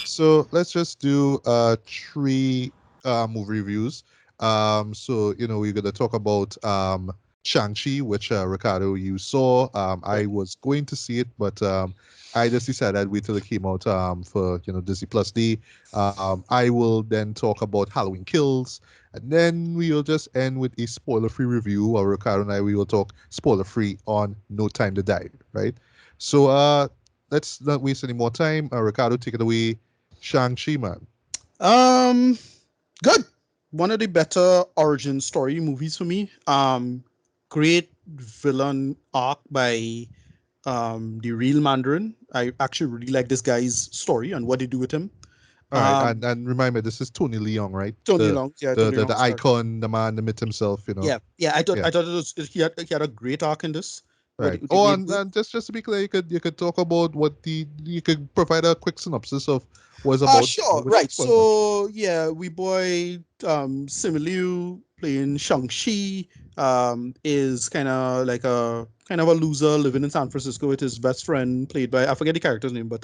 So let's just do three movie reviews. So we're gonna talk about Shang-Chi, which Ricardo you saw. I Right. was going to see it, but I just decided I'd wait till it came out for Disney Plus D. I will then talk about Halloween Kills, and then we will just end with a spoiler-free review. Or Ricardo and I, we will talk spoiler-free on No Time to Die, right? So let's not waste any more time. Ricardo, take it away. Shang-Chi, man. Um, Good. One of the better origin story movies for me. Great villain arc by the real Mandarin. I actually really like this guy's story and what they do with him. All right, Um, and remind me, this is Tony Leung, right? Tony The Long, yeah, the Tony the, the Long's character. icon, the man, the myth himself. Yeah, yeah. I thought Yeah. I thought it was he had a great arc in this. Right. What they Oh, did and just to be clear, you could talk about what the you could provide a quick synopsis of what it's about Sure. without Right. spoiling much. So yeah, we boy Simu Liu playing Shang-Chi is kind of a loser living in San Francisco with his best friend played by, I forget the character's name, but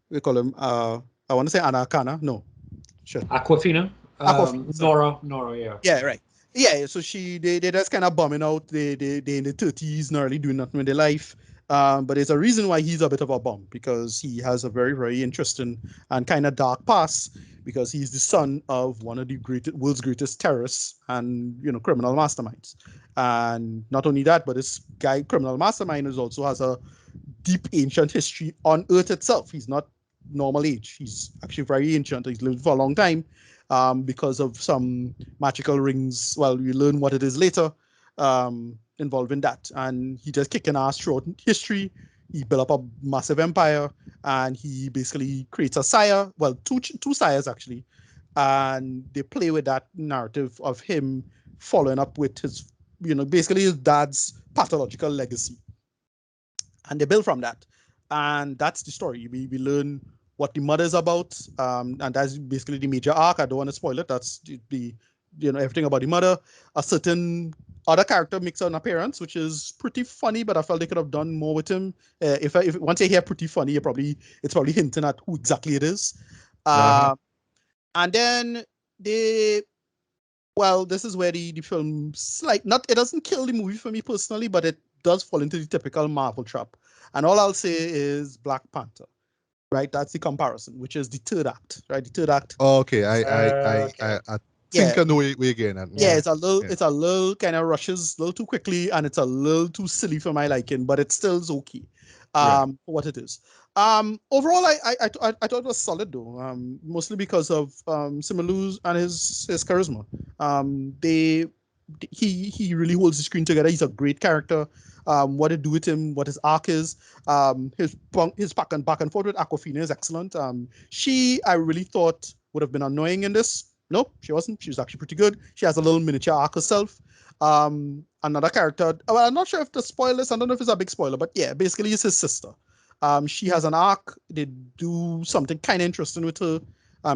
we call him I want to say Anakana. No, shit. Aquafina, Aquafina, sorry. Nora, yeah. Yeah, right. Yeah, so they just kind of bumming out. They in the 30s, not really doing nothing with their life. But there's a reason why he's a bit of a bum because he has a very, very interesting and kind of dark past because he's the son of one of the world's greatest terrorists and criminal masterminds. And not only that, but this guy criminal mastermind is also has a deep ancient history on Earth itself. He's not normal age. He's actually very ancient. He's lived for a long time because of some magical rings. Well, we learn what it is later involving that. And he just kicking ass throughout history. He built up a massive empire and he basically creates a sire. Well, two sires actually. And they play with that narrative of him following up with his, basically his dad's pathological legacy, and they build from that. And that's the story. We learn what the mother is about, and that's basically the major arc. I don't want to spoil it. That's the everything about the mother. A certain other character makes an appearance, which is pretty funny, but I felt they could have done more with him. If once you hear pretty funny, it's probably hinting at who exactly it is. Uh-huh. Uh, and then they well, this is where the film slight not it doesn't kill the movie for me personally, but it does fall into the typical Marvel trap. And all I'll say is Black Panther, right? That's the comparison, which is the third act, right? The third act, Okay, I I Okay. I, I yeah, think I know where we're getting at. yeah, Yeah. Yeah. Yeah. it's a little kind of rushes a little too quickly, and it's a little too silly for my liking, but it still is okay, Right. for what it is. Overall, I thought it was solid though, mostly because of Simulu's and his charisma. They he really holds the screen together. He's a great character. What to do with him, what his arc is, his back and forth with Aquafina is excellent. She I really thought would have been annoying in this. Nope, she wasn't. She was actually pretty good. She has a little miniature arc herself. Another character. Well, I'm not sure if the spoilers. I don't know if it's a big spoiler, but yeah, basically it's his sister. She has an arc. They do something kind of interesting with her.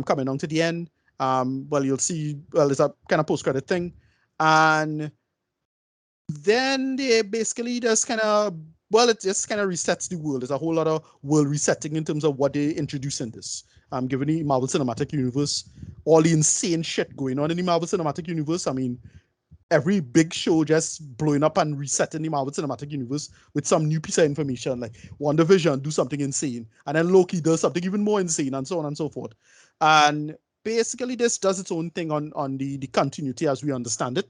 Coming on to the end. Well, you'll see. Well, it's a kind of post credit thing, and then they basically just kind of it just kind of resets the world. There's a whole lot of world resetting in terms of what they introduce in this. Given the Marvel Cinematic Universe, all the insane shit going on in the Marvel Cinematic Universe. I mean, every big show just blowing up and resetting the Marvel Cinematic Universe with some new piece of information. Like WandaVision do something insane, and then Loki does something even more insane, and so on and so forth. And basically, this does its own thing on the continuity as we understand it,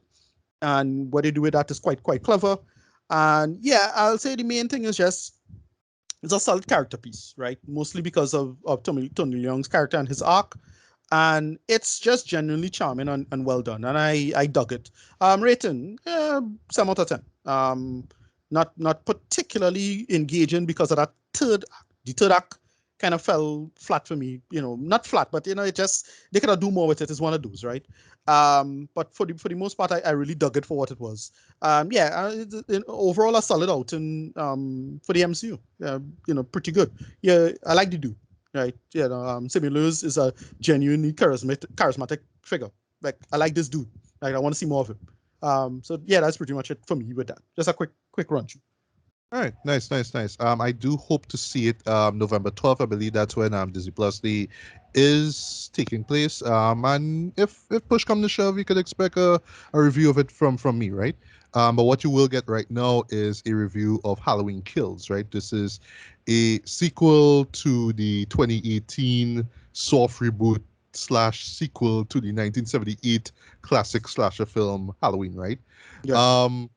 and what they do with that is quite clever. And yeah, I'll say the main thing is just it's a solid character piece, right? Mostly because of Tony Leung's character and his arc. And it's just genuinely charming and well done. And I dug it. Rating, 7 out of 10. Not particularly engaging because of that the third act kind of fell flat for me. Not flat, but it just they could have do more with it. Is one of those, right? But for the most part, I really dug it for what it was. Yeah, overall a solid outing for the MCU. Pretty good. Yeah, I like the dude. Right, yeah. Simu Lewis is a genuinely charismatic figure. Like I like this dude. Like I want to see more of him. So yeah, that's pretty much it for me with that. Just a quick run through. All right, nice, nice, nice. I do hope to see it November 12th. I believe that's when Disney Plus the is taking place. And if push comes to shove, you could expect a review of it from me, right? But what you will get right now is a review of Halloween Kills, right? This is a sequel to the 2018 soft reboot slash sequel to the 1978 classic slasher film Halloween, right? Yeah. Um,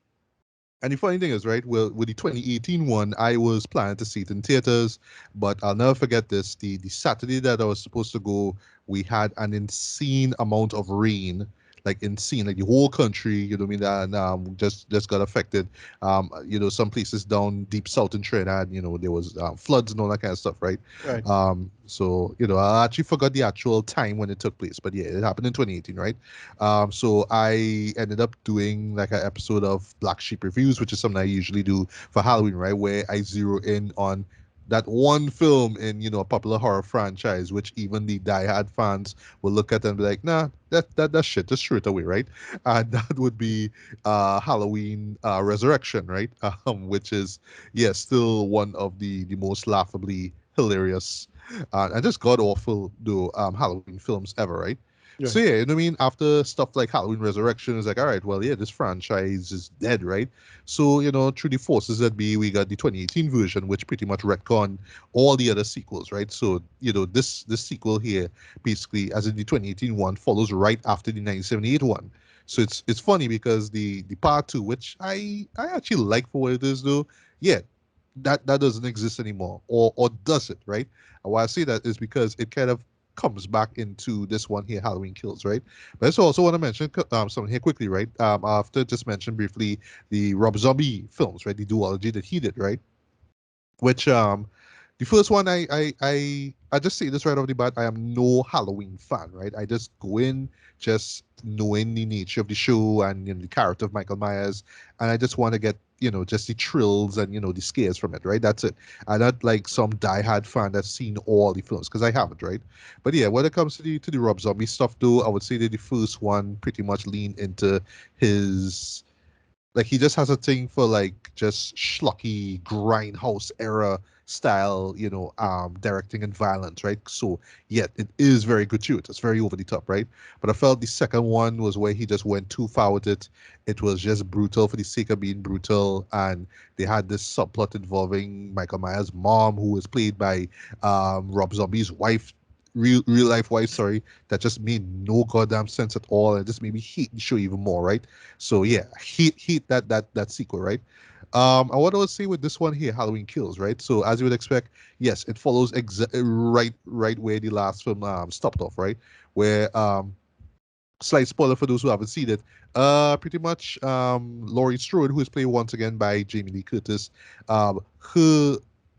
and the funny thing is, right, well, with the 2018 one, I was planning to see it in theaters, but I'll never forget this. The Saturday that I was supposed to go, we had an insane amount of rain, like insane, like the whole country, you know what I mean, and just got affected. Some places down deep south in Trinidad, there was floods and all that kind of stuff, right? Right. So I actually forgot the actual time when it took place, but yeah, it happened in 2018, right? So I ended up doing like an episode of Black Sheep Reviews, which is something I usually do for Halloween, right? Where I zero in on that one film in a popular horror franchise, which even the diehard fans will look at and be like, nah, that shit, just throw it away, right? And that would be Halloween Resurrection, right? Which is still one of the most laughably hilarious and just god awful though Halloween films ever, right? So Right. yeah, you know what I mean? After stuff like Halloween Resurrection, it's like, all right, well, yeah, this franchise is dead, right? So, through the forces that be, we got the 2018 version, which pretty much retcon all the other sequels, right? So, this sequel here, basically, as in the 2018 one, follows right after the 1978 one. So it's funny because the part two, which I actually like for what it is though, yeah, that doesn't exist anymore, or does it, right? And why I say that is because it kind of comes back into this one here, Halloween Kills, right? But I also want to mention something here quickly, right? After just mentioned briefly the Rob Zombie films, right? The duology that he did, right? Which the first one I just say this right off the bat, I am no Halloween fan, right? I just go in just knowing the nature of the show and the character of Michael Myers, and I just want to get just the thrills and the scares from it, right? That's it. I'm not like some diehard fan that's seen all the films because I haven't, right? But yeah, when it comes to the Rob Zombie stuff though, I would say that the first one pretty much leaned into his like he just has a thing for like just schlocky grindhouse era style, directing and violence, right? So yet it is very gratuitous, very over the top, right? But I felt the second one was where he just went too far with it. It was just brutal for the sake of being brutal, and they had this subplot involving Michael Myers' mom, who was played by Rob Zombie's wife, real life wife, sorry, that just made no goddamn sense at all, and just made me hate the show even more, right? So yeah, heat that sequel, right? And what I would say with this one here, Halloween Kills, right? So as you would expect, yes, it follows right where the last film stopped off, right? Where slight spoiler for those who haven't seen it. Pretty much, Laurie Strode, who is played once again by Jamie Lee Curtis, her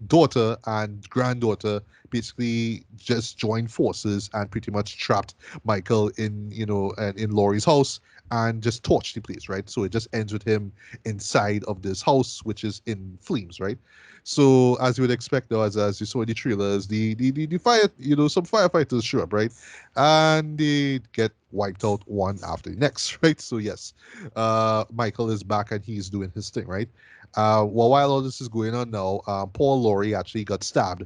daughter and granddaughter basically just joined forces and pretty much trapped Michael in, and in Laurie's house and just torched the place, right? So it just ends with him inside of this house, which is in flames, right? So as you would expect, though, as you saw in the trailers, the fire, some firefighters show up, right? And they get wiped out one after the next, right? So yes, Michael is back and he's doing his thing, right? Well, while all this is going on now, Paul Laurie actually got stabbed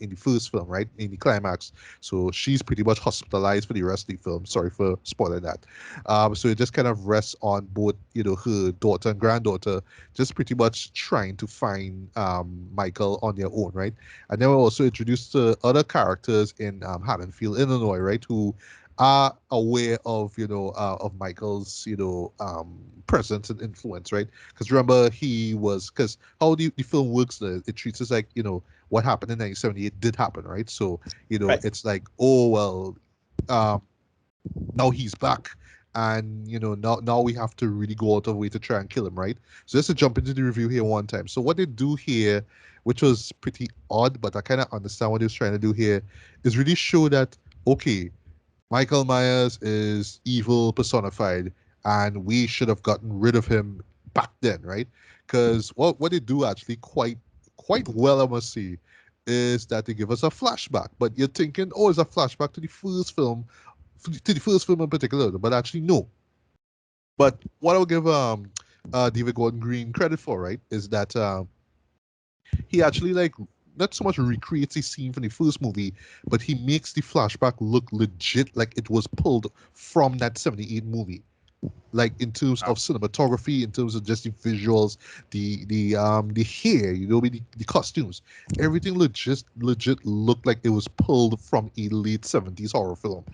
in the first film, right? In the climax. So she's pretty much hospitalized for the rest of the film. Sorry for spoiling that. So it just kind of rests on both, her daughter and granddaughter, just pretty much trying to find Michael on their own, right? And then we're also introduced to other characters in Haddonfield, Illinois, right? Who are aware of of Michael's presence and influence, right? Because remember he was because how the film works, it treats us like what happened in 1978 did happen, right? So Right. it's like, oh well, um, now he's back, and now we have to really go out of way to try and kill him, right? So just to jump into the review here one time. So what they do here, which was pretty odd, but I kind of understand what he was trying to do here, is really show that okay, Michael Myers is evil personified, and we should have gotten rid of him back then, right? Because what they do actually quite well, I must say, is that they give us a flashback. But you're thinking, oh, it's a flashback to the first film in particular, but actually no. But what I'll give David Gordon Green credit for, right, is that He actually like not so much recreates a scene from the first movie, but he makes the flashback look legit, like it was pulled from that 78 movie, like in terms of cinematography, in terms of just the visuals, the hair, the costumes, everything legit looked like it was pulled from a late 70s horror film.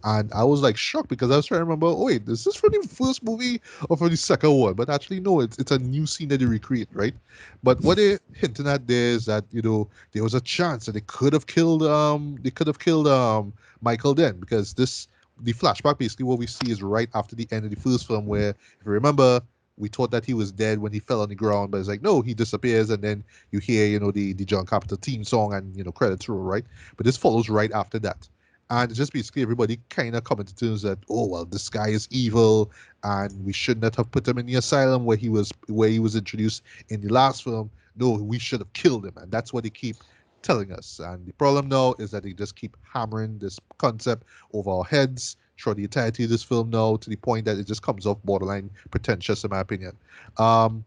And I was like shocked because I was trying to remember, oh wait, is this from the first movie or from the second one? But actually, no, it's a new scene that they recreate, right? But what they're hinting at there is that there was a chance that they could have killed Michael then, because the flashback basically what we see is right after the end of the first film, where if you remember, we thought that he was dead when he fell on the ground, but it's like no, he disappears, and then you hear the John Carpenter theme song and credits roll, right? But this follows right after that. And it's just basically everybody kind of coming to terms that, oh well, this guy is evil, and we should not have put him in the asylum where he was introduced in the last film. No, we should have killed him, and that's what they keep telling us. And the problem now is that they just keep hammering this concept over our heads throughout the entirety of this film now, to the point that it just comes off borderline pretentious, in my opinion. Um,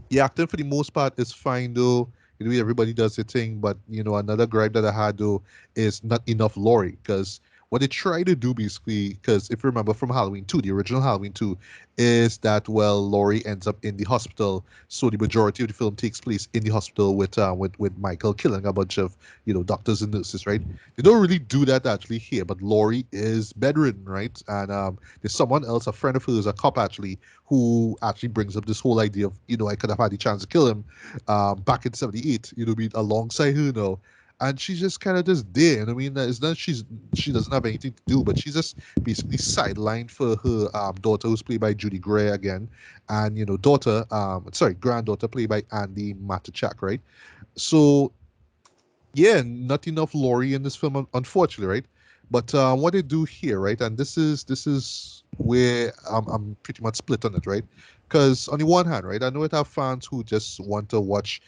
the acting for the most part is fine though. Everybody does their thing, but another gripe that I had though is not enough Laurie, because what they try to do basically, because if you remember from Halloween 2, the original Halloween 2, is that well Laurie ends up in the hospital, so the majority of the film takes place in the hospital with Michael killing a bunch of doctors and nurses, right? They don't really do that actually here, but Laurie is bedridden, right? And there's someone else, a friend of hers, a cop actually, who actually brings up this whole idea of, I could have had the chance to kill him back in 78, be alongside her now. And she's just kind of just there. And I mean, it's not she doesn't have anything to do, but she's just basically sidelined for her daughter, who's played by Judy Gray again, and granddaughter played by Andy Matichak, right? So yeah, not enough Laurie in this film, unfortunately, right? But what they do here, right, and this is where I'm pretty much split on it, right? Because on the one hand, right, I know it have fans who just want to watch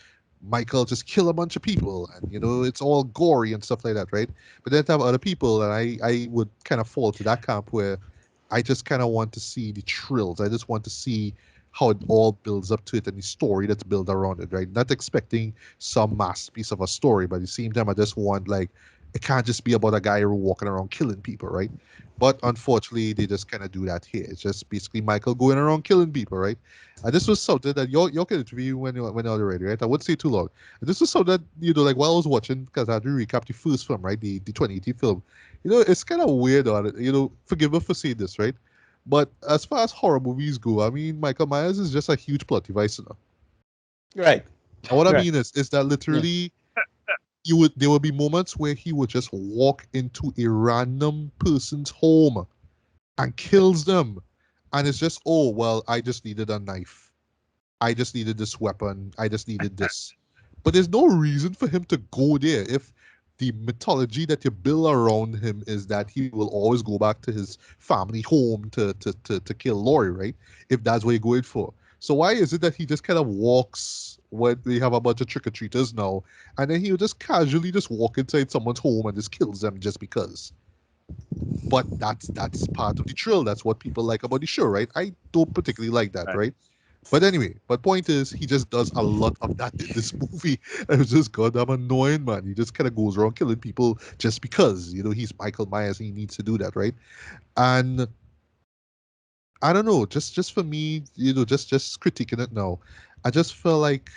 Michael just kill a bunch of people, and it's all gory and stuff like that, right? But then have other people, and I would kind of fall to that camp where I just kind of want to see the thrills. I just want to see how it all builds up to it and the story that's built around it, right? Not expecting some masterpiece of a story, but at the same time, I just want like it can't just be about a guy walking around killing people, right? But unfortunately, they just kind of do that here. It's just basically Michael going around killing people, right? And this was something that y'all can interview when you're ready, right? I wouldn't say too long. And this was something that like while I was watching, because I had to recap the first film, right? The 2018 film. It's kind of weird on it. Forgive me for saying this, right? But as far as horror movies go, I mean, Michael Myers is just a huge plot device. Right. And what I Right. mean is that Yeah. literally there would be moments where he would just walk into a random person's home and kills them. And it's just, oh well, I just needed a knife. I just needed this weapon. I just needed this. But there's no reason for him to go there if the mythology that you build around him is that he will always go back to his family home to kill Laurie, right? If that's what you're going for. So why is it that he just kind of walks when we have a bunch of trick-or-treaters now, and then he'll just casually just walk inside someone's home and just kills them just because? But that's part of the thrill. That's what people like about the show, right? I don't particularly like that, Right. right? But anyway, but point is, he just does a lot of that in this movie. And it's just goddamn annoying, man. He just kind of goes around killing people just because, he's Michael Myers and he needs to do that, right? And I don't know, just for me, just critiquing it now, I just feel like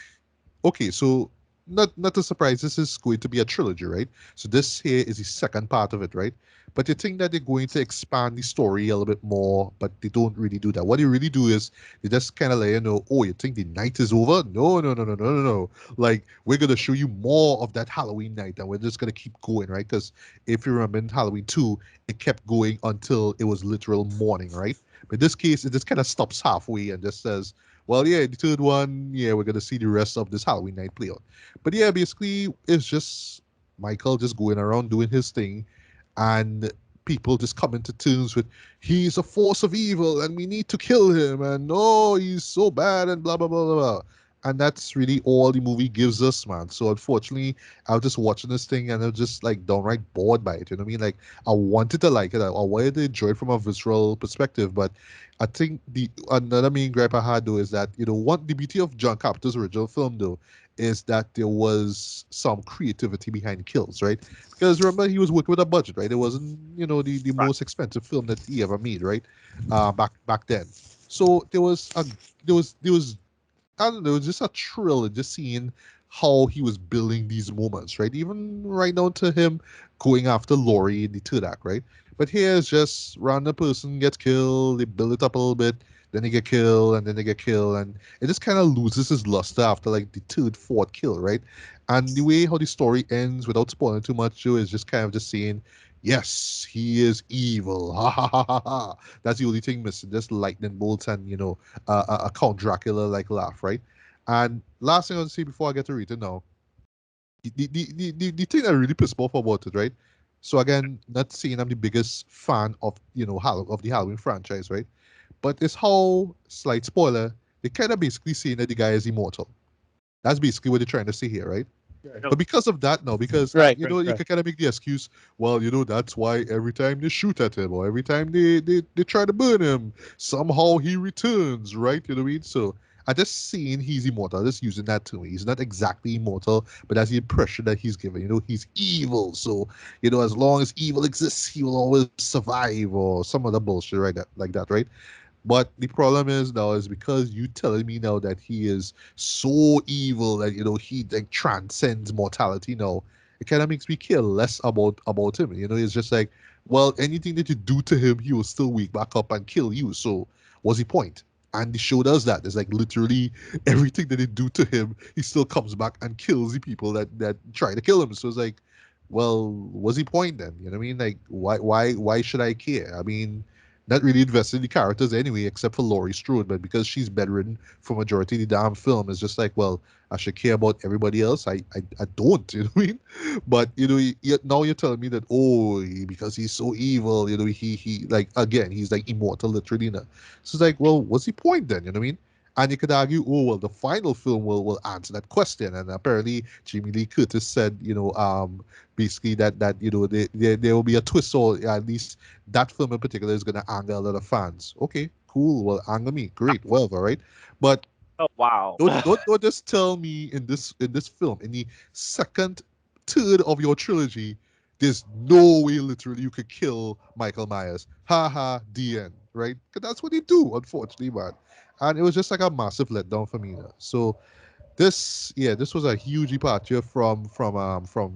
okay, so not a surprise. This is going to be a trilogy, right? So this here is the second part of it, right? But you think that they're going to expand the story a little bit more, but they don't really do that. What they really do is they just kind of let you know, oh, you think the night is over? No, no, no, no, no, no, no. Like we're gonna show you more of that Halloween night, and we're just gonna keep going, right? Because if you remember in Halloween 2, it kept going until it was literal morning, right? But in this case, it just kind of stops halfway and just says, well, yeah, the third one, yeah, we're gonna see the rest of this Halloween night play out. But yeah, basically, it's just Michael just going around doing his thing, and people just coming to terms with he's a force of evil and we need to kill him, and no, he's so bad and blah blah blah blah blah. And that's really all the movie gives us, man. So unfortunately, I was just watching this thing and I was just like downright bored by it. You know what I mean? Like I wanted to like it, I wanted to enjoy it from a visceral perspective, but I think the another main gripe I had though is that one the beauty of John Carpenter's original film though is that there was some creativity behind kills, right? Because remember, he was working with a budget, right? It wasn't, the Right. most expensive film that he ever made, right? Back then. So there was I don't know, it was just a thrill in just seeing how he was building these moments, right? Even right down to him going after Lori in the third act, right? But here it's just random person gets killed, they build it up a little bit, then they get killed, and then they get killed, and it just kind of loses its luster after like the third, fourth kill, right? And the way how the story ends, without spoiling too much, Joe, is just kind of just saying, yes, he is evil, ha ha ha ha ha. That's the only thing missing, just lightning bolts and a Count Dracula like laugh, right? And last thing I want to say before I get to read it now, the thing that really pissed me off about it, right? So again, not saying I'm the biggest fan of of the Halloween franchise, right? But it's how, slight spoiler, they kind of basically saying that the guy is immortal. That's basically what they're trying to say here, right? No. But because of that, no, because Right, right, you right. can kind of make the excuse, well, that's why every time they shoot at him or every time they try to burn him, somehow he returns, right? You know what I mean? So I just seeing he's immortal, just using that to me. He's not exactly immortal, but that's the impression that he's given. He's evil. So, as long as evil exists, he will always survive or some other bullshit, right? Like that, right? But the problem is now is because you telling me now that he is so evil that he like transcends mortality now. It kind of makes me care less about him. It's just like, well, anything that you do to him, he will still wake back up and kill you. So what's the point? And the show does that. It's like literally everything that they do to him, he still comes back and kills the people that try to kill him. So it's like, well, what's the point then? You know what I mean? Like, why should I care? I mean, not really invested in the characters anyway, except for Laurie Strode. But because she's bedridden for majority of the damn film, it's just like, well, I should care about everybody else. I don't, you know what I mean? But yet now you're telling me that because he's so evil, he like again he's like immortal literally. Now. So it's like, well, what's the point then? You know what I mean? And you could argue, oh well, the final film will answer that question. And apparently, Jamie Lee Curtis said, basically that there will be a twist, or at least that film in particular is going to anger a lot of fans. Okay, cool. Well, anger me, great, whatever, right? But Oh wow. don't just tell me in this film, in the second third of your trilogy, there's no way literally you could kill Michael Myers. Ha ha, the end, right? 'Cause that's what they do, unfortunately, man. And it was just like a massive letdown for me. Now. So this was a huge departure from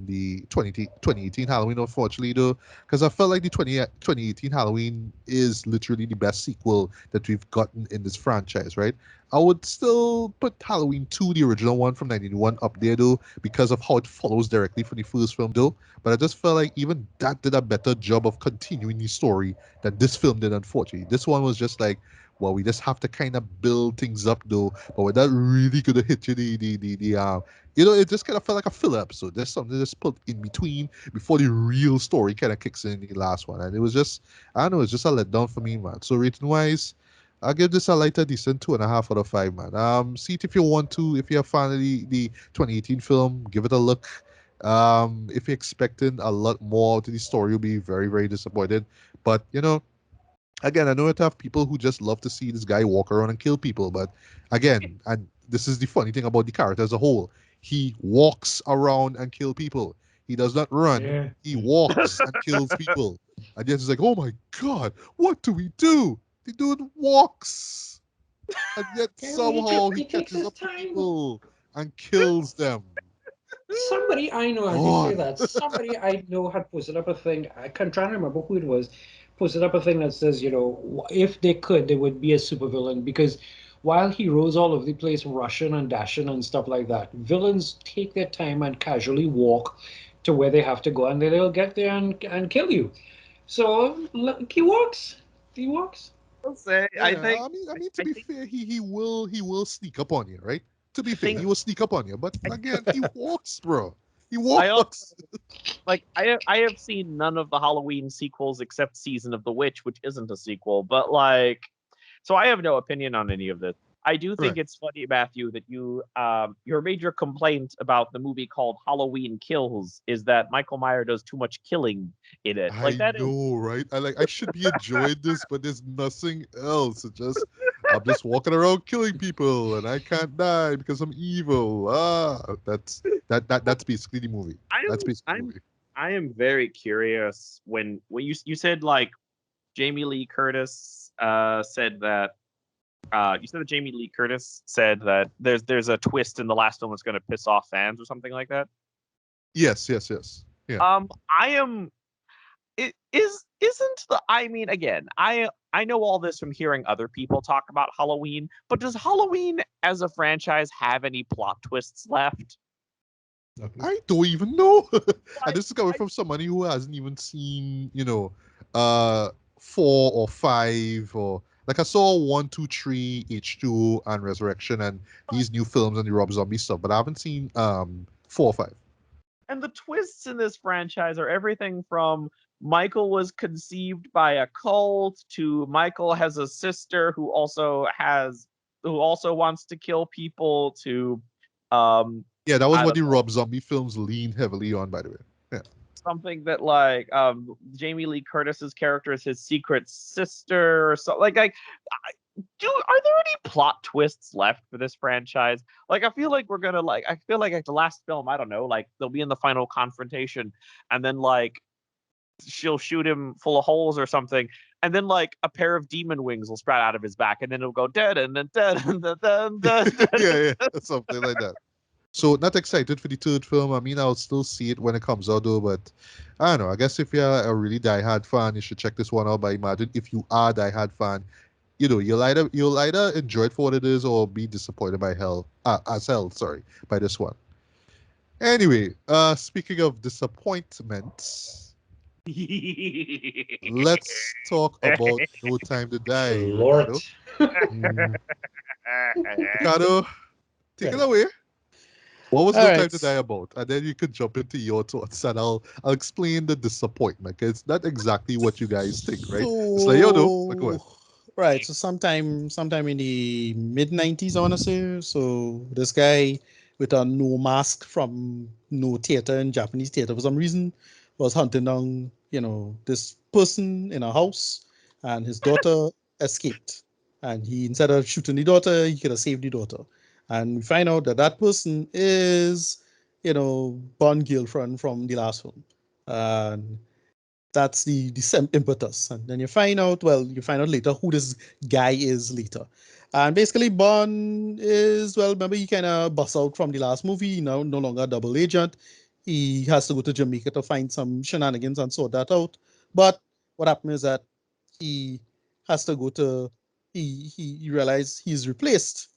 the 2018 Halloween, unfortunately, though, because I felt like the 2018 Halloween is literally the best sequel that we've gotten in this franchise, right? I would still put Halloween 2, the original one from 1991, up there though, because of how it follows directly from the first film though. But I just felt like even that did a better job of continuing the story than this film did, unfortunately. This one was just like, well, we just have to kind of build things up though, but we're not really gonna hit you it just kind of felt like a filler episode. There's something just put in between before the real story kind of kicks in the last one, and it was just, I don't know, it's just a letdown for me, man. So rating wise, I'll give this a lighter decent 2.5 out of 5, man. See it if you want to. If you're a fan of the 2018 film, give it a look. If you're expecting a lot more to the story, you'll be very, very disappointed. But again, I know it have people who just love to see this guy walk around and kill people, but again, and this is the funny thing about the character as a whole, he walks around and kill people. He does not run. Yeah. He walks and kills people. And yet it's like, oh my god, what do we do? The dude walks, and yet Yeah, well, he takes somehow he he takes catches his up to time. people and kills them. Somebody I know, as you say God. that, somebody I know had posted up a thing. I can't try to remember who it was. Posted up a thing that says, if they could, they would be a supervillain because while heroes all over the place rushing and dashing and stuff like that, villains take their time and casually walk to where they have to go, and then they'll get there and kill you. So look, he walks. He walks. I'll say, Yeah, I mean, to be fair, he will sneak up on you, right? To be I fair, think he will sneak up on you, but again, he walks, bro. He I also walks. like I have seen none of the Halloween sequels except Season of the Witch, which isn't a sequel, but like so I have no opinion on any of this. I do think Right. it's funny, Matthew, that your major complaint about the movie called Halloween Kills is that Michael Myers does too much killing in it. Like I that is know, right? I should be enjoying this, but there's nothing else. It just I'm just walking around killing people and I can't die because I'm evil. That's basically the movie. That's I'm basically the I'm movie. I am very curious when you said like Jamie Lee Curtis said that you said that Jamie Lee Curtis said that there's a twist in the last film that's going to piss off fans or something like that. Yes. Yeah. I am it isn't the I mean again, I know all this from hearing other people talk about Halloween, but does Halloween as a franchise have any plot twists left? I don't even know. And Like this is coming from somebody who hasn't even seen, uh, 4 or 5 or like I saw 1, 2, 3, H2 and Resurrection and these new films and the Rob Zombie stuff, but I haven't seen 4 or 5. and the twists in this franchise are everything from Michael was conceived by a cult to Michael has a sister who also wants to kill people to um Yeah, that was I what don't the know, Rob Zombie films leaned heavily on, by the way. Yeah. something that like Jamie Lee Curtis's character is his secret sister or so like are there any plot twists left for this franchise? Like I feel like we're gonna like I feel like at the last film, I don't know, like they'll be in the final confrontation and then like she'll shoot him full of holes or something, and then like a pair of demon wings will sprout out of his back, and then it'll go dead and then dead and then dead. Yeah, something like that. So not excited for the third film. I mean, I'll still see it when it comes out though, but I don't know. I guess if you're a really diehard fan, you should check this one out. But imagine if you are a diehard fan, you'll either enjoy it for what it is or be disappointed by hell, by this one. Anyway, speaking of disappointments, let's talk about No Time to Die, Lord. Ricardo. Mm, Ricardo, take it away. What was All No Time to Die right. about? And then you could jump into your thoughts and I'll explain the disappointment. 'Cause it's not exactly what you guys think, right? It's like, but go ahead. So, right. So sometime in the mid 90s, I wanna say. So this guy with a no mask from no theater in Japanese theater for some reason was hunting down, this person in a house, and his daughter escaped. And he, instead of shooting the daughter, he could have saved the daughter. And we find out that that person is, Bond girlfriend from the last film. And that's the impetus. And then you find out later who this guy is later. And basically, Bond is, well, remember, he kind of busts out from the last movie, now no longer a double agent. He has to go to Jamaica to find some shenanigans and sort that out. But what happened is that he has to go to, he realized he's replaced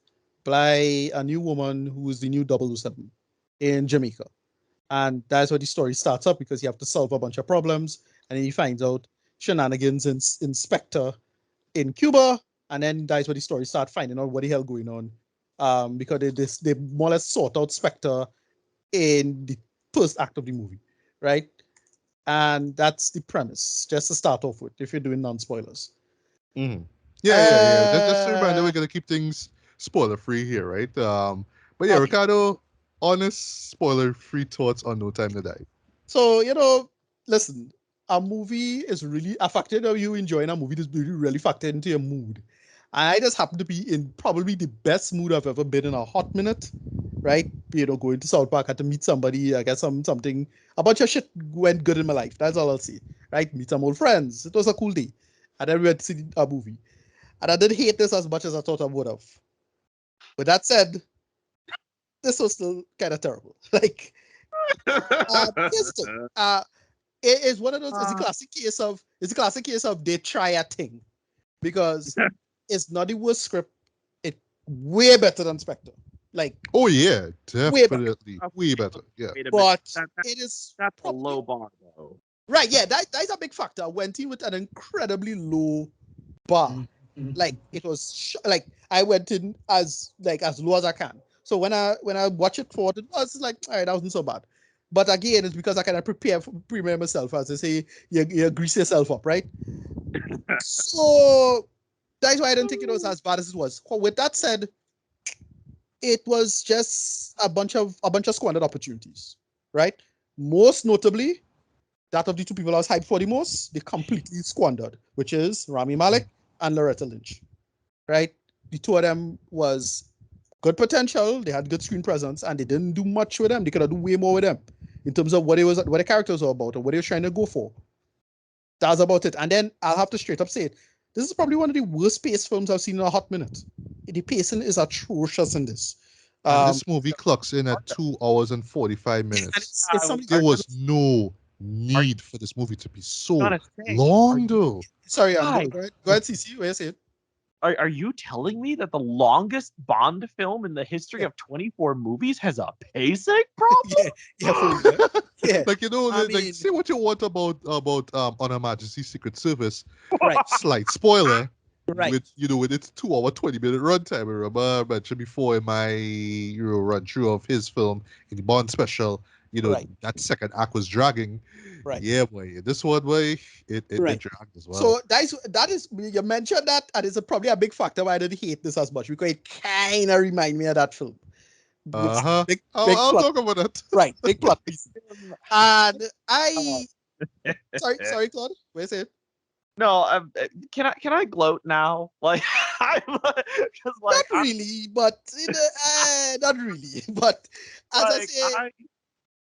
by a new woman who is the new 007 in Jamaica. And that's where the story starts up, because you have to solve a bunch of problems, and then he finds out shenanigans in Spectre in Cuba, and then that's where the story starts finding out what the hell going on. Because they more or less sort out Spectre in the first act of the movie, right? And that's the premise, just to start off with, if you're doing non-spoilers. Hmm. Yeah. Just a reminder, we're Uh, gonna keep things spoiler free here, right? But yeah, okay. Ricardo, honest spoiler free thoughts on No Time to Die. So, listen, a movie is really a factor of you enjoying a movie is really factored into your mood. And I just happen to be in probably the best mood I've ever been in a hot minute, right? Going to South Park, had to meet somebody, I guess something, a bunch of shit went good in my life. That's all I'll say, right? Meet some old friends. It was a cool day. And then we went to see a movie. And I didn't hate this as much as I thought I would have. With that said, this was still kind of terrible. Like, here's the thing. It is one of those. It's a classic case of they try a thing, because it's not the worst script. It's way better than Spectre. Like, Oh yeah, way better. definitely way better. Yeah. Wait a minute. But That, that it is that's a probably low bar though. right. Yeah, that's a big factor. I went in with an incredibly low bar. Like, it was like I went in as low as I can. So when I watch it forward, it was like, all right, that wasn't so bad. But again, it's because I kind of prepare myself, as they say, you grease yourself up, right? So that's why I didn't think it was as bad as it was. With that said, it was just a bunch of squandered opportunities, right? Most notably, that of the two people I was hyped for the most, they completely squandered, which is Rami Malek and Loretta Lynch, right? the two of them was good potential. They had good screen presence, and they didn't do much with them. They could have done way more with them in terms of what the characters were about, or what they were trying to go for. That's about it. And then I'll have to straight up say it. This is probably one of the worst paced films I've seen in a hot minute. The pacing is atrocious in this. And Um, this movie clocks in at 2 hours and 45 and minutes. it's something. There was no Are need for this movie to be so gonna say, long, though. Sorry, guys, go ahead, CC. What you say? are you telling me that the longest Bond film in the history Yeah. of 24 movies has a pacing problem? Yeah, for real. Yeah. Like, I like, mean, say what you want about On Her Majesty's Secret Service. right, Slight spoiler. right, With its 2 hour 20-minute runtime. I remember I mentioned before in my run through of his film in the Bond special, right, that second act was dragging. right, Yeah, boy. This one, boy, it right. dragged as well. So that is you mentioned that, and it's probably a big factor why I didn't hate this as much, because it kind of remind me of that film. Uh-huh. Big I'll plot, talk about that. right? Big plot piece. And Uh, sorry, Claude. Where's it? No, can I gloat now? Like, I'm because Not really, but not really. But as I like say,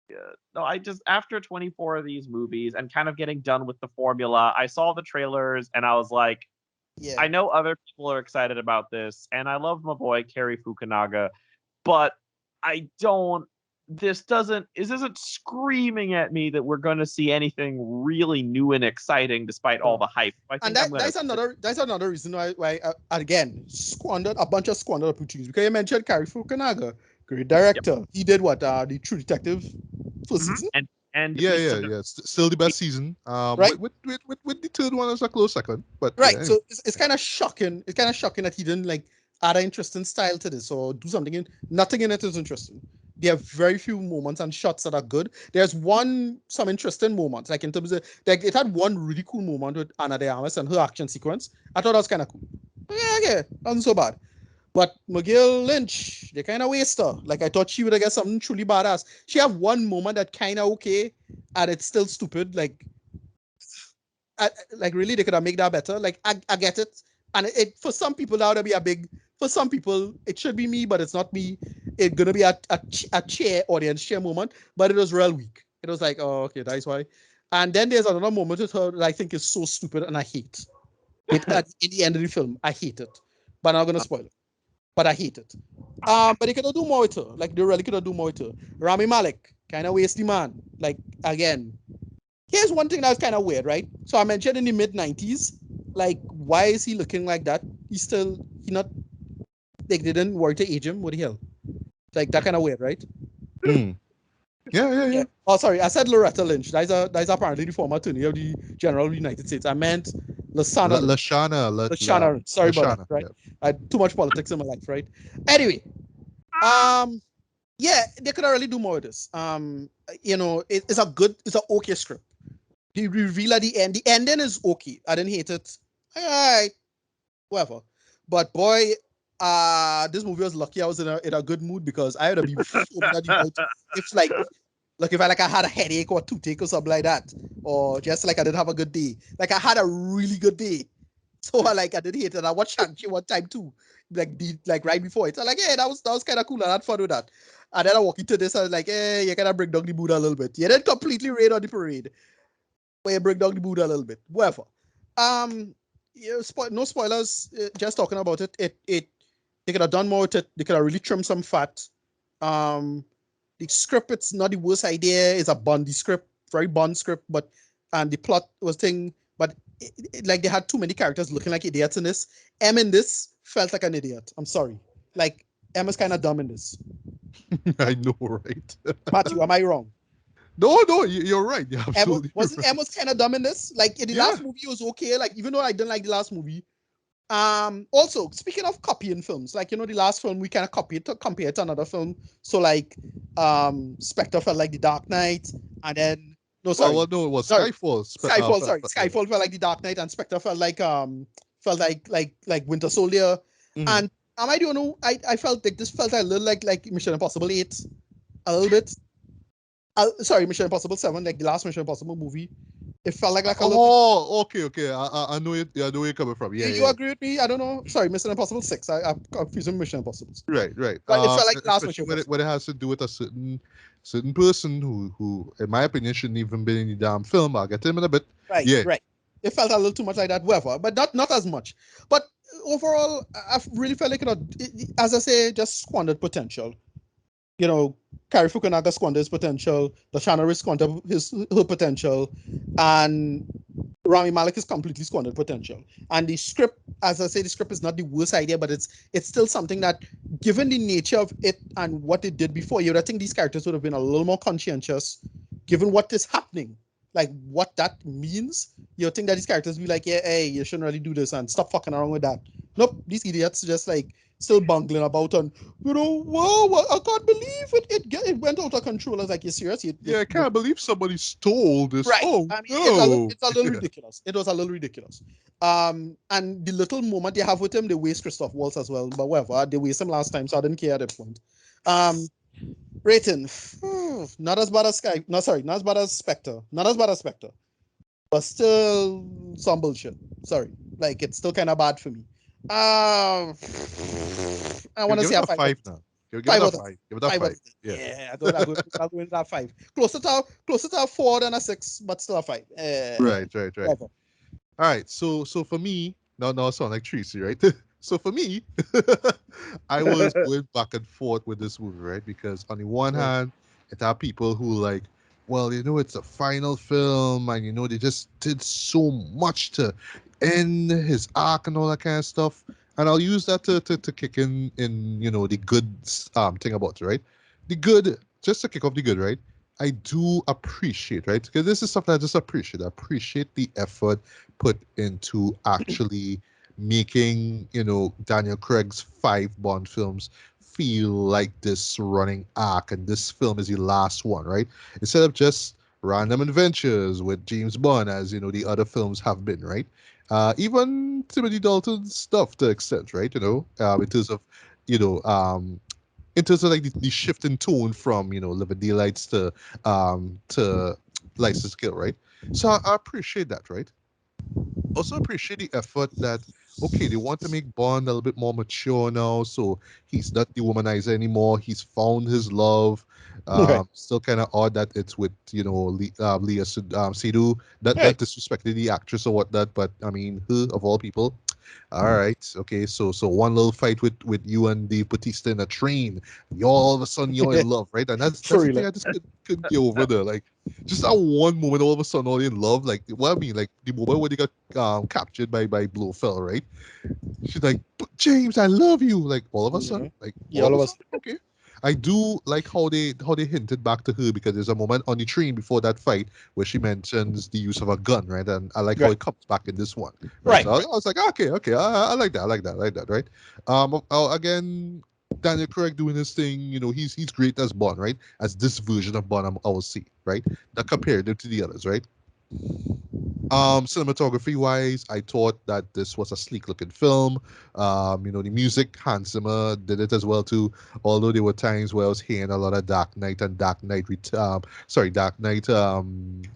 yeah, no, I just after 24 of these movies and kind of getting done with the formula, I saw the trailers and I was like, yeah, I know other people are excited about this, and I love my boy Kerry Fukunaga, but I don't. This isn't screaming at me that we're going to see anything really new and exciting despite all the hype. I and think I'm gonna. that's another reason why again squandered a bunch of squandered opportunities, because you mentioned Cary Fukunaga, great director. He did what the True Detective first season, And Yeah, we yeah, still yeah. Still the best season. right? With the third one as a close second. But Right. yeah, So it's kind of shocking. It's kind of shocking that he didn't like add an interesting style to this or do something in. Nothing in it is interesting. There are very few moments and shots that are good. There's some interesting moments, like in terms of like it had one really cool moment with Anna de Armas and her action sequence. I thought that was kind of cool. Yeah, okay, wasn't so bad. But McGill Lynch, they kind of waste her. Like I thought she would have got something truly badass. She have one moment that kind of okay, and it's still stupid. Like really they could have made that better. Like I get it, and it for some people that would be a big. For some people it should be me, but it's not me. It's gonna be a chair audience chair moment, but it was real weak. It was like, oh okay, that's why. And then there's another moment with her that I think is so stupid and I hate it. At in the end of the film, I hate it, but I'm not gonna spoil it. But I hate it. But they could have do more with her. Like they really could have do more with her. Rami Malek, kind of wasty man. Like again, here's one thing that's kind of weird, right? So I mentioned in the mid 90s, like why is he looking like that? He not like they didn't worry to age him. What the hell? Like that kind of weird, right? Hmm. Yeah. Yeah. Oh, sorry, I said Loretta Lynch. That's apparently the former attorney of the General of the United States. I meant Lasana. Lashana. Sorry about that. Right. Yeah. I had too much politics in my life, right? Anyway, yeah, they could really do more of this. It's it's an okay script. The reveal at the end, the ending is okay. I didn't hate it. All right, whatever. But boy, this movie was lucky I was in a good mood, because I had to be foaming at the mouth. If I had a headache or toothache or something like that, or just like I didn't have a good day, like I had a really good day. So I didn't hate it. I watched Shang-Chi one time too, like right before it. So like, yeah, that was kind of cool. I had fun with that. And then I walk into this, I was like, hey, you kind of bring down the mood a little bit. You didn't completely rain on the parade, but you bring down the mood a little bit. Whatever. No spoilers. Just talking about it. They could have done more with it. They could have really trimmed some fat. The script, it's not the worst idea. It's a Bondy script, very Bond script, and the plot was thing, but like they had too many characters looking like idiots in this. M in this felt like an idiot. I'm sorry. Like M is kind of dumb in this. I know, right? Matthew, am I wrong? No, you're right. You're absolutely right. M was kind of dumb in this. Like in the Yeah. last movie, it was okay. Like even though I didn't like the last movie. Also speaking of copying films, like the last film we kind of compare it to another film. So like Spectre felt like the Dark Knight, and then no sorry. Well, no, it was Sorry. Skyfall. Skyfall felt like the Dark Knight, and Spectre felt like Winter Soldier. Mhm. And I don't know, I felt like this felt a little like Mission Impossible 8, a little bit. Sorry, Mission Impossible 7, like the last Mission Impossible movie. It felt like a little. Oh, okay. I know it. I know where you're coming from. Yeah, You yeah. agree with me? I don't know. Sorry, Mission Impossible 6. I'm confusing Mission Impossible. Right. But it felt like last Especially Mission when Impossible. it has to do with a certain person who, in my opinion, shouldn't even been in the damn film. I'll get to him in a bit. Right, Yeah. right. It felt a little too much like that, whatever, but not as much. But overall, I really felt like, as I say, just squandered potential. Carrie Fukunaga squandered his potential. Lashana Riz squandered her potential, and Rami Malek is completely squandered potential. And the script, as I say, the script is not the worst idea, but it's still something that, given the nature of it and what it did before, you would think these characters would have been a little more conscientious, given what is happening, like what that means. You think that these characters be like, yeah, hey, you shouldn't really do this and stop fucking around with that. Nope, these idiots just like still bungling about and wow, I can't believe it went out of control. I was like, you serious? Yeah, I can't believe somebody stole this. Right. Oh I mean, no. it's a little ridiculous. It was a little ridiculous. And the little moment they have with him, they waste Christoph Waltz as well. But whatever, they waste him last time, so I didn't care at that point. Um, Rating, not as bad as Sky. No, sorry, not as bad as Spectre. Not as bad as Spectre, but still some bullshit. Sorry, like it's still kind of bad for me. I want to Give say it a a five. five now. Give it Five a out of five. Give it a five out five. of 10. Yeah. Yeah, I'll go into that five. Closer to a 4 than a 6, but still a 5. Right. Whatever. All right. So for me, now I sound like Tracy, right? So for me, I was going back and forth with this movie, right? Because on the one Right. hand, it had people who like, well, it's a final film, and they just did so much to end his arc and all that kind of stuff. And I'll use that to kick in the good thing about it, right? The good, just to kick off the good, right? I do appreciate, right? Because this is stuff that I just appreciate. I appreciate the effort put into actually making, Daniel Craig's 5 Bond films feel like this running arc, and this film is the last one, right? Instead of just random adventures with James Bond, as the other films have been, right? Even Timothy Dalton's stuff to extent, right? You know, um, in terms of like the shift in tone from Living Daylights to License to Kill, right? So I appreciate that, right? Also appreciate the effort that, okay, they want to make Bond a little bit more mature now, so he's not the womanizer anymore. He's found his love. Right. Still kind of odd that it's with Leah Seydoux. That Right. disrespected the actress or whatnot, but I mean, her of all people. All right. Okay. So one little fight with you and Dave Bautista in a train. You all of a sudden you're in love, right? And that's For the real. thing I just couldn't get over there. Like just that one moment, all of a sudden, all in love. Like what I mean, like the moment when they got captured by Blofeld, right? She's like, "But James, I love you." Like all of a Yeah. sudden, like Yeah, all all of a of us. sudden, okay. I do like how they hinted back to her, because there's a moment on the train before that fight where she mentions the use of a gun, right? And I like how Right. it comes back in this one, right? Right. So I was like, okay, I like that, I like that, right? Again, Daniel Craig doing his thing, he's great as Bond, right? As this version of Bond I will see, right? That compared to the others, right? Cinematography wise, I thought that this was a sleek looking film. The music, Hans Zimmer did it as well too. Although there were times where I was hearing a lot of Dark Knight and Dark Knight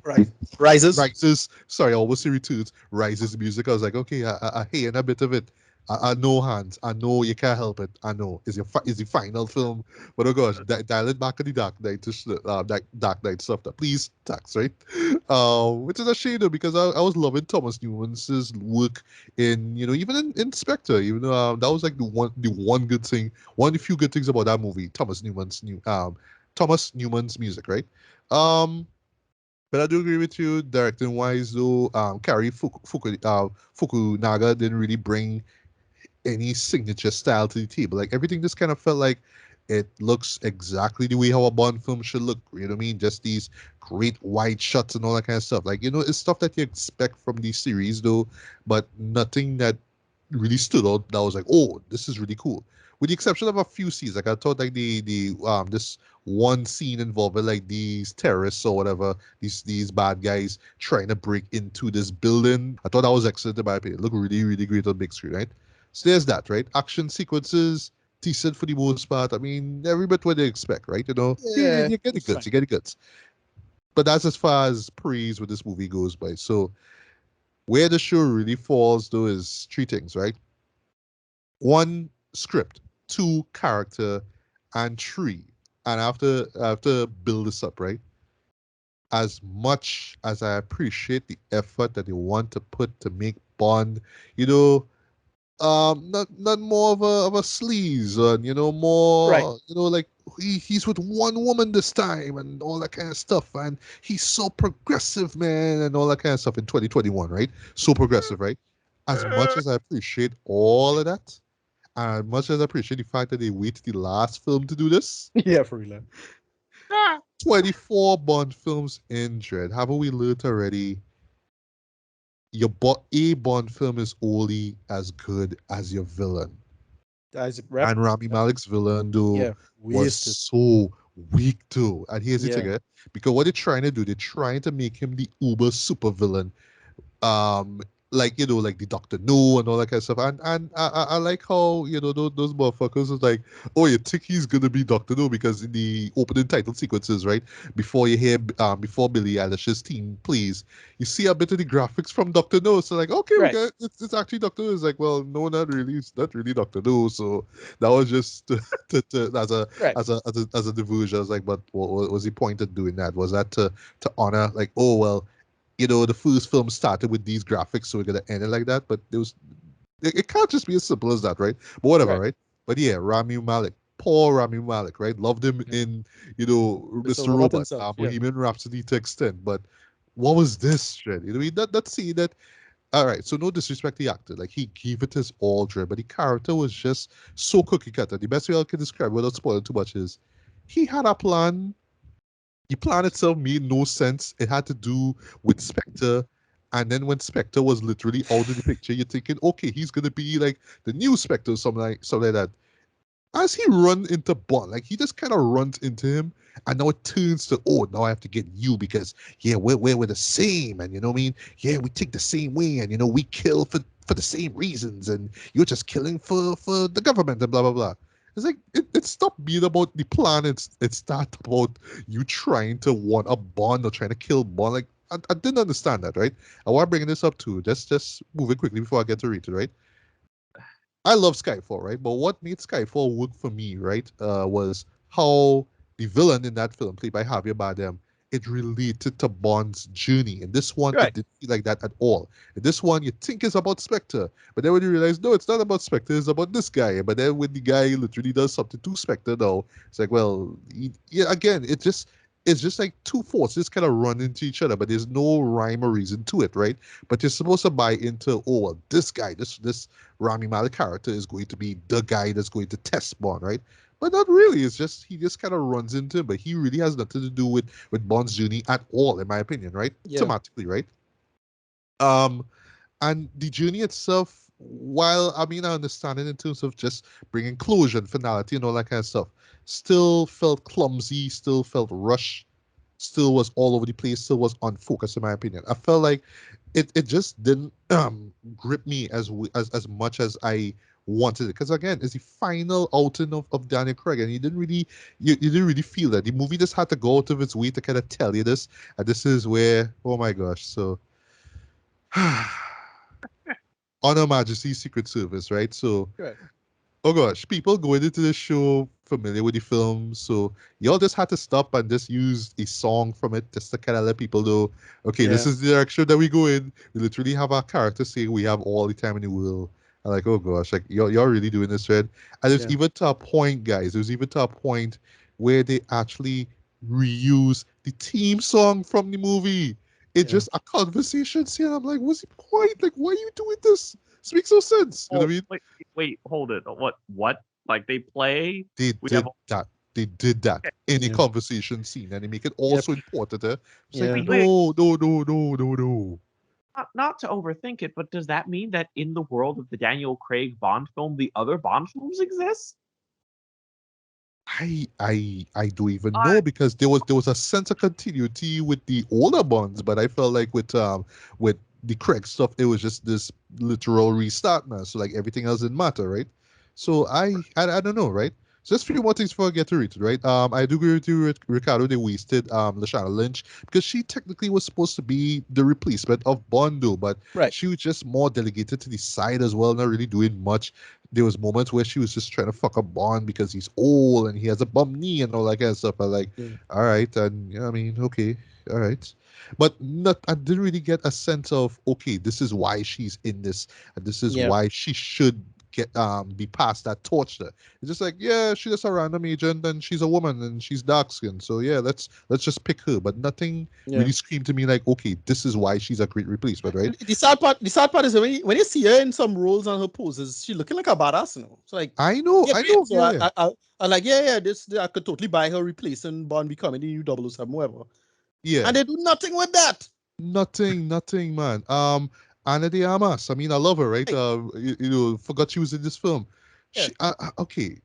Right. Rises. Rises. Sorry, I almost say Returns. Rises music. I was like, okay, I hear a bit of it. I know, Hans. I know you can't help it. I know. Is the final film, but oh gosh, dial it back in the Dark Knight Dark Knight stuff. That please, tax right. Which is a shame though, because I was loving Thomas Newman's work in even in Spectre. Even though that was like the one good thing, one of the few good things about that movie. Thomas Newman's music, right? Um, but I do agree with you, directing wise though. Kari Fukunaga didn't really bring any signature style to the table. Like everything just kind of felt like it looks exactly the way how a Bond film should look. You know what I mean? Just these great wide shots and all that kind of stuff. Like it's stuff that you expect from these series though, but nothing that really stood out. That was like, oh, this is really cool. With the exception of a few scenes, like I thought, like the this one scene involving like these terrorists or whatever, these bad guys trying to break into this building. I thought that was excellent in my opinion. It looked really really great on big screen, right? So there's that, right? Action sequences, decent for the most part. I mean, every bit what they expect, right? You Yeah, get the it's goods, fine. you get the goods. but that's as far as praise with this movie goes by. So where the show really falls though is three things, right? One, script, two, character, and three. And after build this up, right? As much as I appreciate the effort that they want to put to make Bond, you know, not more of a sleaze, and Right. more, like he's with one woman this time and all that kind of stuff, and he's so progressive, man, and all that kind of stuff in 2021, right? So progressive, right? As much as I appreciate all of that, and as much as I appreciate the fact that they waited the last film to do this, Yeah, for real. 24 Bond films in, Dread, haven't we learned already? A Bond film is only as good as your villain. Isaac Rep. And Rami Malek's villain, though, Yeah, was wasted. so weak, too. And here's the Yeah. thing, because what they're trying to do, they're trying to make him the uber super villain, um like like the Doctor No and all that kind of stuff. And I like how those motherfuckers is like, oh, you think he's gonna be Doctor No because in the opening title sequences, right, before you hear before Billie Eilish's team plays, you see a bit of the graphics from Doctor No. So like, okay, we Right. got it's actually Doctor No. It's like, well, no, not really. It's not really Doctor No. So that was just as a Right. as a diversion. I was like, but what was the point of doing that? Was that to honor, like, oh well, the first film started with these graphics, so we're gonna end it like that. But it can't just be as simple as that, right? But whatever, Right. right? But yeah, Rami Malek, poor Rami Malek, right? Loved him Yeah. in Mr. Mr. Robot Robot, himself. Yeah. Bohemian Rhapsody to extent. But what was this shit? You know what I mean? That scene that. All right, so no disrespect to the actor, like he gave it his all, Dre, but the character was just so cookie cutter. The best way I can describe it without spoiling too much is he had a plan. The plan itself made no sense. It had to do with Spectre. And then when Spectre was literally out of the picture, you're thinking, okay, he's gonna be like the new Spectre, or something like that. As he run into Bond, like he just kind of runs into him, and now it turns to, oh, now I have to get you because yeah, we're the same, and you know what I mean? Yeah, we think the same way, and we kill for the same reasons, and you're just killing for the government and blah blah blah. It's like it stopped being about the plan. It started about you trying to want a Bond or trying to kill Bond. Like I didn't understand that, right? I want to bring this up too. Just move it quickly before I get to read it, right? I love Skyfall, right? But what made Skyfall work for me, right, was how the villain in that film, played by Javier Bardem, it related to Bond's journey. In this one, it Right. didn't feel like that at all. In this one, you think it's about Spectre, but then when you realize, no, it's not about Spectre, it's about this guy. But then when the guy literally does something to Spectre, now it's like, well, yeah, again, it's just like two forces kind of run into each other, but there's no rhyme or reason to it, right? But you're supposed to buy into, oh, well, this guy, this Rami Malek character is going to be the guy that's going to test Bond, right? But not really. It's just he just kind of runs into him, but he really has nothing to do with Bond's journey at all, in my opinion, right? Yeah. Thematically, right? Um, and the journey itself, while I mean I understand it in terms of just bringing closure and finality and all that kind of stuff, still felt clumsy, still felt rushed, still was all over the place, still was unfocused in my opinion. I felt like it just didn't grip me as much as I wanted it. Because again, it's the final outing of Daniel Craig, and you didn't really feel that. The movie just had to go out of its way to kind of tell you this. And this is where, oh my gosh, so Honor Majesty's Secret Service, right? So Right. oh gosh, people going into the show familiar with the film, so y'all just had to stop and just use a song from it just to kind of let people know, okay, this Yeah. is the direction that we go in. We literally have our character saying we have all the time in the world. I'm like, oh gosh, like y'all really doing this, right? And there's Yeah. even to a point, guys. There's even to a point where they actually reuse the theme song from the movie. It's Yeah. just a conversation scene. I'm like, what's the point? Like, why are you doing this? This makes no sense. You know what Oh, I mean? wait, hold it. What? Like they play? They We have did that. They did that okay. in a Yeah. conversation scene, and they make it Yep. also important. It's like, Yeah. Wait. no, no, no, no, no, no. Not to overthink it, but does that mean that in the world of the Daniel Craig Bond film, the other Bond films exist? I don't even I know because there was a sense of continuity with the older ones, but I felt like with the Craig stuff, it was just this literal restart now. So like everything else didn't matter, right? So I don't know, right? Just a few more things before I get to read it, right? I do agree with you, Ricardo. They wasted Lashana Lynch because she technically was supposed to be the replacement of Bondo, but Right. she was just more delegated to the side as well, not really doing much. There was moments where she was just trying to fuck up Bond because he's old and he has a bum knee and all that kind of stuff. I like, Yeah. all right, and yeah, I mean, okay, all right, but not. I didn't really get a sense of okay, this is why she's in this, and this is Yeah. why she should get be past that torch there. It's just like, yeah, she's just a random agent and she's a woman and she's dark skinned. So yeah, let's just pick her. But nothing Yeah. really screamed to me like, okay, this is why she's a great replacement, right? The sad part is when you see her in some roles and her poses, she looking like a badass, It's like, yeah, I great. know, So yeah, yeah. I like, yeah, this I could totally buy her replacing Bond becoming the new 007, whatever. Yeah. And they do nothing with that. Nothing, man. Ana de Armas. I mean, I love her, right? Right. Forgot she was in this film. Yeah. Okay.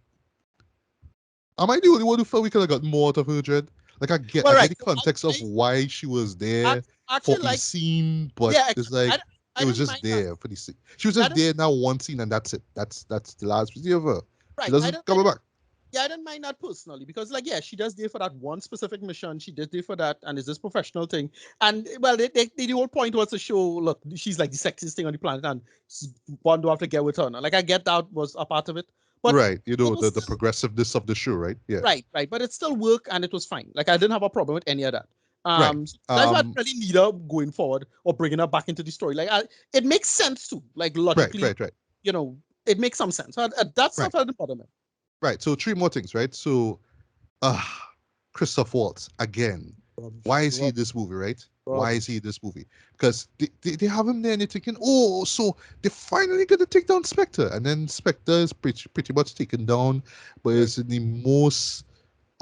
Am I the only one who felt we could have got more out of her, Dread? Like, Well, I get right. the So context of why she was I there for actually a like, scene, but yeah, it's like I it was didn't just mind that. there for the scene. She was I just didn't, there now one scene, and that's it. That's the last we see of her. She right. doesn't come back. Yeah, I didn't mind that personally because, like, yeah, she does there for that one specific mission. She did there for that, and it's this professional thing. And well, the whole point was to show, look, she's like the sexiest thing on the planet, and Bond do have to get with her. Now. Like, I get that was a part of it, but Right. it was The still progressiveness of the show, right? Yeah. right. But it still worked, and it was fine. Like, I didn't have a problem with any of that. Right. So that's why I didn't Um. really need her going forward or bringing her back into the story. Like, it makes sense too. Like logically, Right. you know, it makes some sense. That Right. stuff I didn't bother me. Right. So three more things, right? So uh Christoph Waltz again. Why Rubbish, is he in rubbish, this movie, right? Why is he rubbish. in this movie? Because they have him there and you're thinking, oh, so they're finally gonna take down Spectre. And then Spectre is pretty much taken down, but Right. it's in the most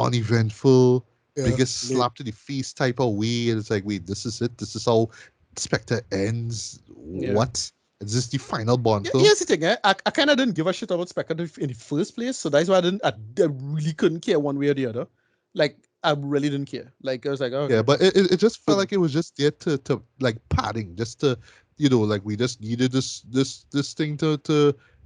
uneventful, Yeah. biggest Late. slap to the face type of way. And it's like, wait, this is it? This is how Spectre ends? Yeah. What? Is this the final Bond Yeah, film? here's the thing, I kind of didn't give a shit about Spectre in the first place, so that's why I really couldn't care one way or the other. Like, I really didn't care. Like, I was like, oh, Yeah, okay, but it just felt cool. like it was just there to like padding, just to like we just needed this thing to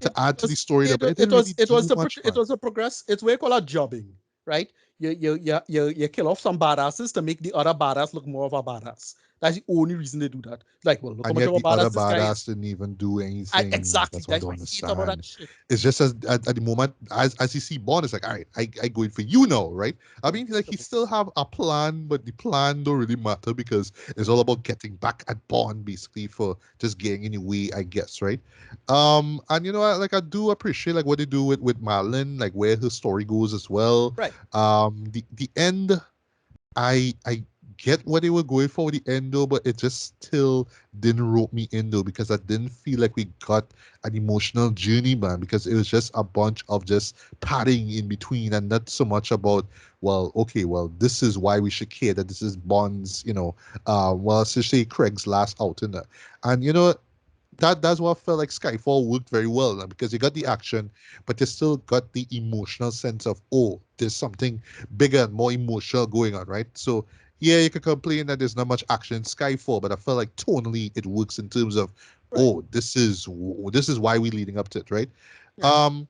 It add to the was, story there, it, but wa- it didn't really do much, it man. was a progress. It's what you call a jobbing, right? You kill off some badasses to make the other badass look more of a badass. That's the only reason they do that. Like, well, look how And much yet of a the other badass this guy badass is. didn't even do anything. Exactly. That's what I That's don't why I hate about that understand. shit. It's just as at the moment as you see Bond, it's like, all right, I go in for you now, right? I Yeah. mean, like he still have a plan, but the plan don't really matter because it's all about getting back at Bond basically for just getting in the way, I guess, right? And like I do appreciate like what they do with Madeline, like where her story goes as well. Right. The end. I get what they were going for with the end though, but it just still didn't rope me in though because I didn't feel like we got an emotional journey, man. Because it was just a bunch of just padding in between and not so much about well, okay, well, this is why we should care that this is Bond's, well, essentially Craig's last outing, and that's what I felt like Skyfall worked very well because you got the Right. action, but you still got the emotional sense of there's something bigger and more emotional going on, right? So yeah, you could complain that there's not much action in Skyfall, but I felt like tonally it works in terms of Right. this is why we're leading up to it, right? Yeah. Um,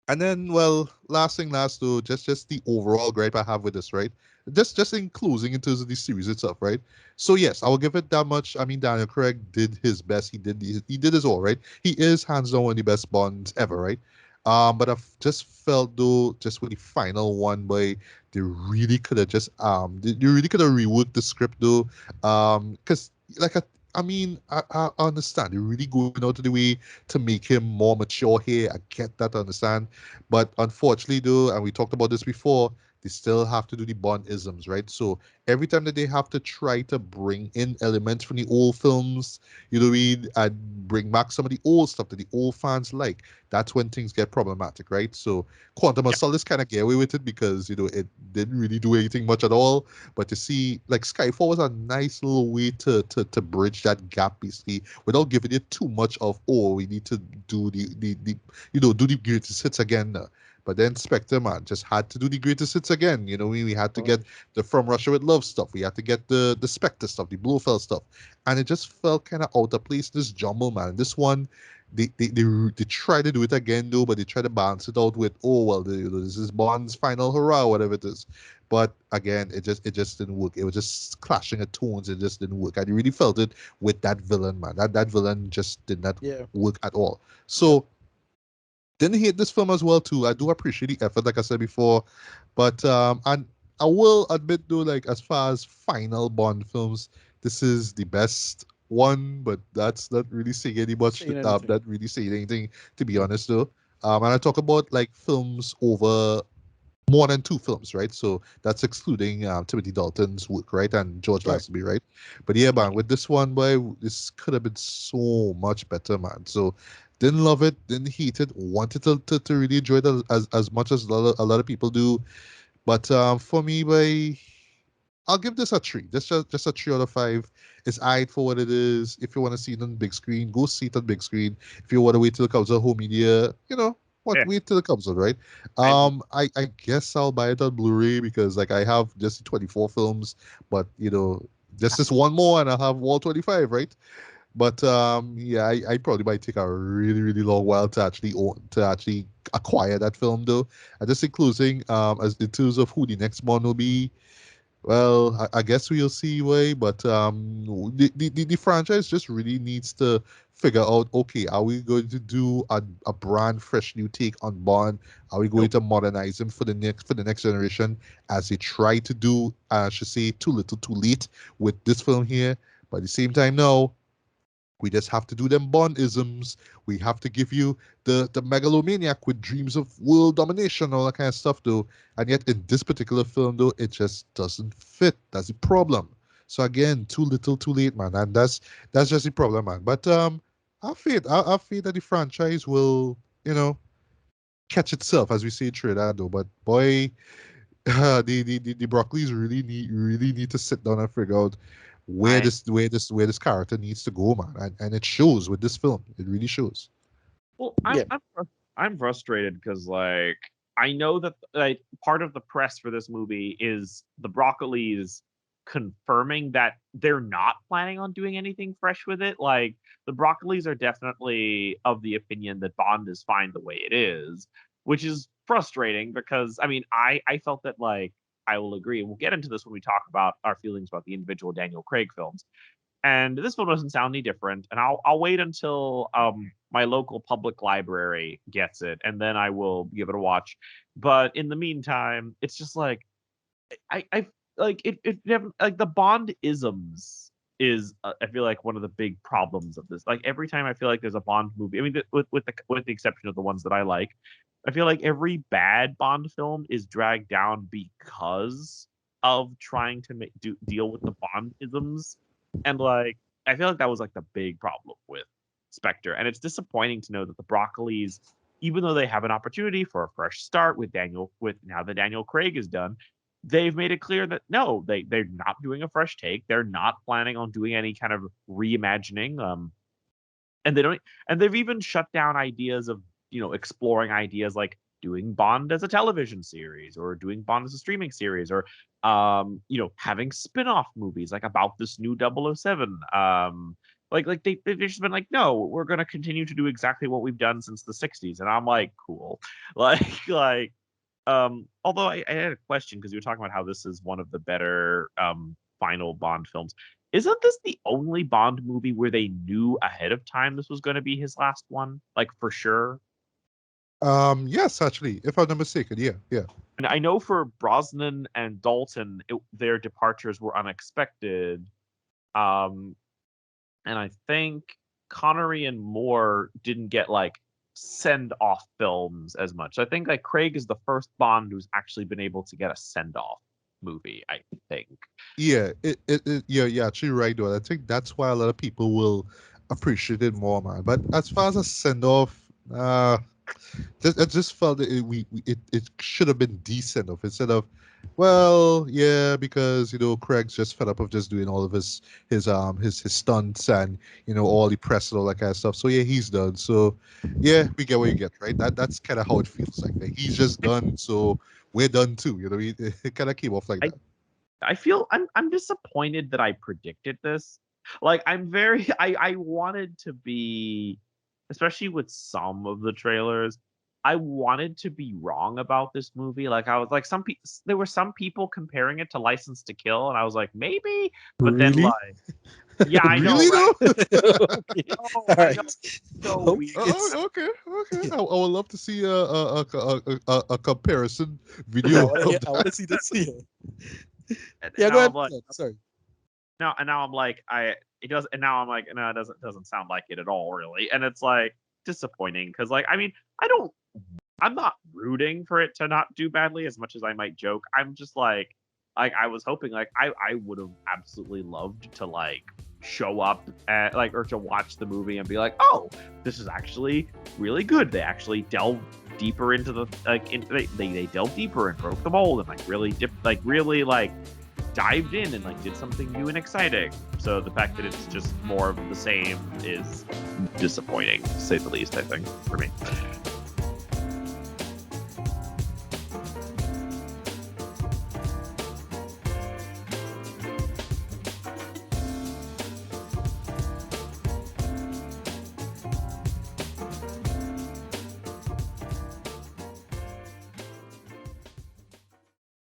and then, well, last thing last though, just the overall gripe I have with this, right? Just in closing in terms of the series itself, right? So yes, I will give it that much. I mean, Daniel Craig did his best. He did his all, right? He is hands down one of the best Bonds ever, right? But I've just felt though, just with the final one, boy, they really could have reworked the script though, because like I mean, I understand they're really going out of the way to make him more mature here. I get that, I understand. But unfortunately, though, and we talked about this before, they still have to do the Bond isms, right? So every time that they have to try to bring in elements from the old films, and bring back some of the old stuff that the old fans like, that's when things get problematic, right? So Quantum of Yeah. Solace kind of get away with it because, it didn't really do anything much at all. But to see, like, Skyfall was a nice little way to bridge that gap, basically, without giving it too much of, we need to do the do the greatest hits again. But then Spectre, man, just had to do the greatest hits again. You know, we had to Oh, get the From Russia with Love stuff. We had to get the Spectre stuff, the Blofeld stuff. And it just felt kind of out of place, this jumble, man. This one, they try to do it again, though, but they try to balance it out with, oh, well, this is Bond's final hurrah, whatever it is. But again, it just didn't work. It was just clashing of tones. It just didn't work. I really felt it with that villain, man. That villain just did not yeah. work at all. Yeah. So didn't hate this film as well too. I do appreciate the effort, like I said before, but and I will admit though, like as far as final Bond films, this is the best one, but that's not really saying any much. Saying anything. Not really saying anything, to be honest though. And I talk about like films over more than two films, right? So that's excluding Timothy Dalton's work, right, and George Right. Lazenby, right? But yeah, man, with this one, boy, this could have been so much better, man. So didn't love it, didn't hate it, wanted to really enjoy it as much as a lot of people do. But for me, boy, I'll give this a three. Just a 3 out of 5. It's alright for what it is. If you want to see it on big screen, go see it on big screen. If you want to wait till it comes on home media, what Yeah. wait till it comes on, right? And I guess I'll buy it on Blu-ray because like I have just the 24 films, but just this one more and I'll have all 25, right? But yeah, I probably might take a really, really long while to actually acquire that film though. And just in closing, as in terms of who the next Bond will be, well, I guess we'll see way, but the franchise just really needs to figure out, okay, are we going to do a brand fresh new take on Bond? Are we going nope. to modernize him for the next generation as they try to do, I should say, too little, too late with this film here? But at the same time, no. We just have to do them Bondisms. We have to give you the megalomaniac with dreams of world domination, all that kind of stuff, though. And yet, in this particular film, though, it just doesn't fit. That's the problem. So again, too little, too late, man. And that's just the problem, man. But I've faith that the franchise will, you know, catch itself, as we say in Trinidad, though. But boy, the Broccoli's really need to sit down and figure out I where this character needs to go, man, and it shows with this film. It really shows. well, Yeah. I'm frustrated because like I know that like part of the press for this movie is the Broccolis confirming that they're not planning on doing anything fresh with it. Like the Broccolis are definitely of the opinion that Bond is fine the way it is, which is frustrating because I mean I felt that like I will agree. We'll get into this when we talk about our feelings about the individual Daniel Craig films. And this one doesn't sound any different. And I'll wait until my local public library gets it, and then I will give it a watch. But in the meantime, it's just like I like it never like the Bond isms is I feel like one of the big problems of this. Like every time I feel like there's a Bond movie, I mean with the exception of the ones that I like, I feel like every bad Bond film is dragged down because of trying to deal with the Bond isms. And like I feel like that was like the big problem with Spectre. And it's disappointing to know that the Broccolis, even though they have an opportunity for a fresh start with now that Daniel Craig is done, they've made it clear that no, they're not doing a fresh take. They're not planning on doing any kind of reimagining. And they don't, and they've even shut down ideas of exploring ideas like doing Bond as a television series or doing Bond as a streaming series or having spin-off movies like about this new 007. Like they've just been like, no, we're gonna continue to do exactly what we've done since the 60s. And I'm like, cool. Like although I had a question because you were talking about how this is one of the better final Bond films. Isn't this the only Bond movie where they knew ahead of time this was going to be his last one? Like for sure. Yes, actually, if I'm not mistaken, yeah, yeah. And I know for Brosnan and Dalton, their departures were unexpected. Um, and I think Connery and Moore didn't get like send off films as much. I think like Craig is the first Bond who's actually been able to get a send off movie, I think. Yeah, yeah, yeah, actually right though. I think that's why a lot of people will appreciate it more, man. But as far as a send off, I just felt that it should have been decent of instead of Well, yeah, because Craig's just fed up of just doing all of his stunts and all the press and all that kind of stuff. So yeah, he's done. So yeah, we get what you get, right? That's kind of how it feels like he's just done. So we're done too. It kind of came off like I that. I feel I'm disappointed that I predicted this. Like I'm very I wanted to be, especially with some of the trailers, I wanted to be wrong about this movie. Like I was like there were some people comparing it to License to Kill and I was like maybe, but then Really? like yeah, I know, Really right? though? Okay. Oh, All I right. know. So Hope weird. it's Oh, okay, okay. I would love to see a comparison I video want to of hear. I that. want to see this here. And Yeah, go now ahead. I'm like, Sorry. now I'm like it does, and now I'm like no, it doesn't sound like it at all really, and it's like disappointing because like I mean I'm not rooting for it to not do badly as much as I might joke. I'm just like I was hoping like I would have absolutely loved to like show up at like or to watch the movie and be like, oh, this is actually really good. They actually delve deeper into the they delved deeper and broke the mold and like really like dived in and like did something new and exciting. So the fact that it's just more of the same is disappointing, to say the least, I think, for me.